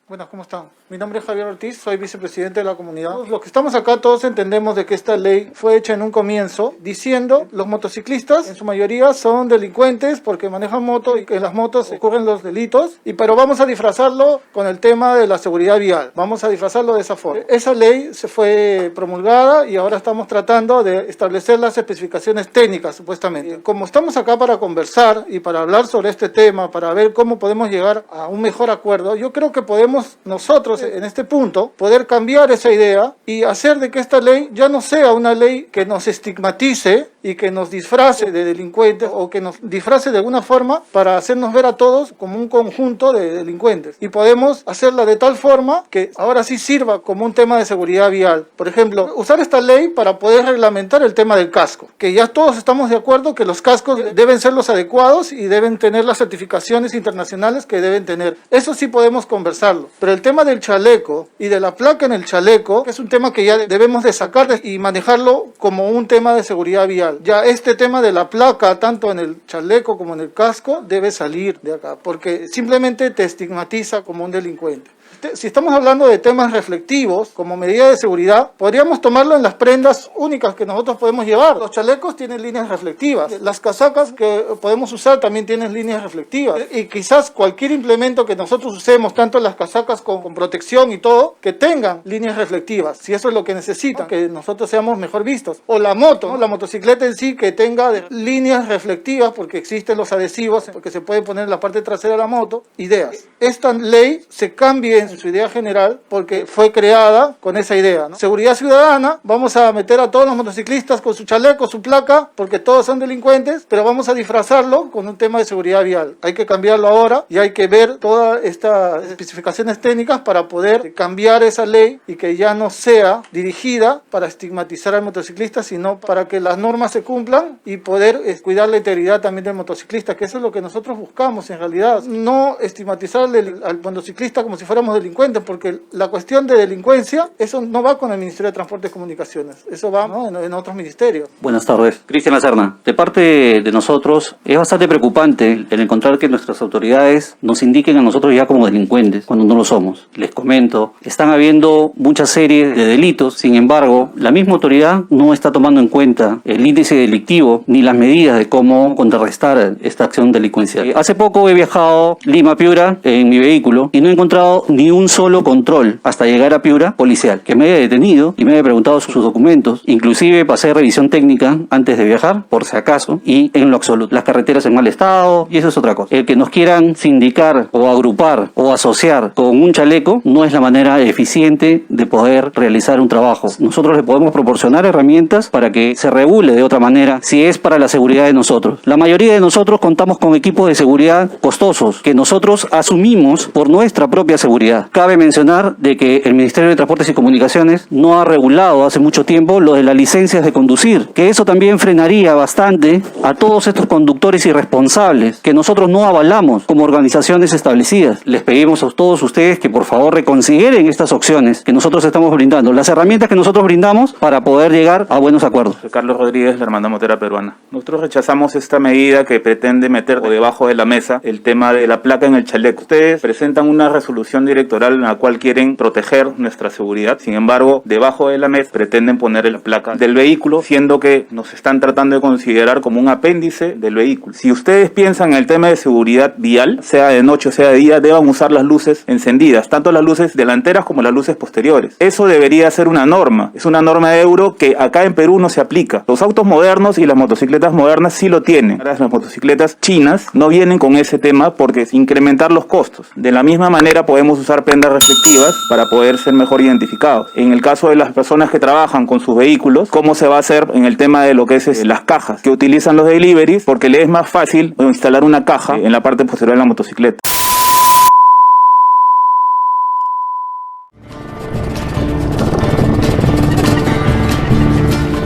Buenas, ¿cómo están? Mi nombre es Javier Ortiz, soy vicepresidente de la comunidad. Los que estamos acá todos entendemos de que esta ley fue hecha en un comienzo diciendo los motociclistas en su mayoría son delincuentes porque manejan moto y que en las motos ocurren los delitos, pero vamos a disfrazarlo con el tema de la seguridad vial, vamos a disfrazarlo de esa forma. Esa ley se fue promulgada y ahora estamos tratando de establecer las especificaciones técnicas supuestamente. Como estamos acá para conversar y para hablar sobre este tema, para ver cómo podemos llegar a un mejor acuerdo, yo creo que podemos nosotros en este punto poder cambiar esa idea y hacer de que esta ley ya no sea una ley que nos estigmatice y que nos disfrace de delincuentes o que nos disfrace de alguna forma para hacernos ver a todos como un conjunto de delincuentes, y podemos hacerla de tal forma que ahora sí sirva como un tema de seguridad vial. Por ejemplo, usar esta ley para poder reglamentar el tema del casco, que ya todos estamos de acuerdo que los cascos deben ser los adecuados y deben tener las certificaciones internacionales que deben tener. Eso sí podemos conversarlo. Pero el tema del chaleco y de la placa en el chaleco es un tema que ya debemos de sacar y manejarlo como un tema de seguridad vial. Ya este tema de la placa, tanto en el chaleco como en el casco, debe salir de acá, porque simplemente te estigmatiza como un delincuente. Si estamos hablando de temas reflectivos como medida de seguridad, podríamos tomarlo en las prendas únicas que nosotros podemos llevar. Los chalecos tienen líneas reflectivas, las casacas que podemos usar también tienen líneas reflectivas, y quizás cualquier implemento que nosotros usemos, tanto las casacas con protección y todo, que tengan líneas reflectivas, si eso es lo que necesitan, que nosotros seamos mejor vistos. O la moto, ¿no? La motocicleta en sí, que tenga líneas reflectivas, porque existen los adhesivos porque se pueden poner en la parte trasera de la moto. Ideas. Esta ley se cambie en su idea general porque fue creada con esa idea, ¿no? Seguridad ciudadana, vamos a meter a todos los motociclistas con su chaleco, su placa, porque todos son delincuentes, pero vamos a disfrazarlo con un tema de seguridad vial. Hay que cambiarlo ahora y hay que ver todas estas especificaciones técnicas para poder cambiar esa ley y que ya no sea dirigida para estigmatizar al motociclista, sino para que las normas se cumplan y poder cuidar la integridad también del motociclista, que eso es lo que nosotros buscamos en realidad. No estigmatizar al motociclista como si fuéramos delincuentes, porque la cuestión de delincuencia, eso no va con el Ministerio de Transportes y Comunicaciones, eso va, ¿no?, en otros ministerios. Buenas tardes. Cristian Lacerna. De parte de nosotros, es bastante preocupante el encontrar que nuestras autoridades nos indiquen a nosotros ya como delincuentes, cuando no lo somos. Les comento, están habiendo muchas series de delitos, sin embargo, la misma autoridad no está tomando en cuenta el índice delictivo ni las medidas de cómo contrarrestar esta acción delincuencial. Hace poco he viajado Lima-Piura en mi vehículo y no he encontrado ni un solo control hasta llegar a Piura policial que me haya detenido y me haya preguntado sus documentos. Inclusive pasé revisión técnica antes de viajar, por si acaso, y en lo absoluto. Las carreteras en mal estado, y eso es otra cosa. El que nos quieran sindicar o agrupar o asociar con un chaleco no es la manera eficiente de poder realizar un trabajo. Nosotros le podemos proporcionar herramientas para que se regule de otra manera si es para la seguridad de nosotros. La mayoría de nosotros contamos con equipos de seguridad costosos que nosotros asumimos por nuestra propia seguridad. Cabe mencionar de que el Ministerio de Transportes y Comunicaciones no ha regulado hace mucho tiempo lo de las licencias de conducir, que eso también frenaría bastante a todos estos conductores irresponsables que nosotros no avalamos como organizaciones establecidas. Les pedimos a todos ustedes que por favor reconsideren estas opciones que nosotros estamos brindando, las herramientas que nosotros brindamos para poder llegar a buenos acuerdos. Carlos Rodríguez, la Hermandad Motera Peruana. Nosotros rechazamos esta medida que pretende meter debajo de la mesa el tema de la placa en el chaleco. Ustedes presentan una resolución directoral en la cual quieren proteger nuestra seguridad. Sin embargo, debajo de la mesa pretenden poner la placa del vehículo, siendo que nos están tratando de considerar como un apéndice del vehículo. Si ustedes piensan en el tema de seguridad vial, sea de noche o sea de día, deban usar las luces encendidas, tanto las luces delanteras como las luces posteriores. Eso debería ser una norma. Es una norma de Euro que acá en Perú no se aplica. Los autos modernos y las motocicletas modernas sí lo tienen. Las motocicletas chinas no vienen con ese tema porque es incrementar los costos. De la misma manera podemos usar prendas reflectivas para poder ser mejor identificados. En el caso de las personas que trabajan con sus vehículos, ¿cómo se va a hacer en el tema de lo que es las cajas que utilizan los deliveries? Porque les es más fácil instalar una caja en la parte posterior de la motocicleta.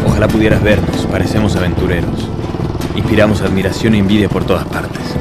Ojalá pudieras vernos, parecemos aventureros. Inspiramos admiración e envidia por todas partes.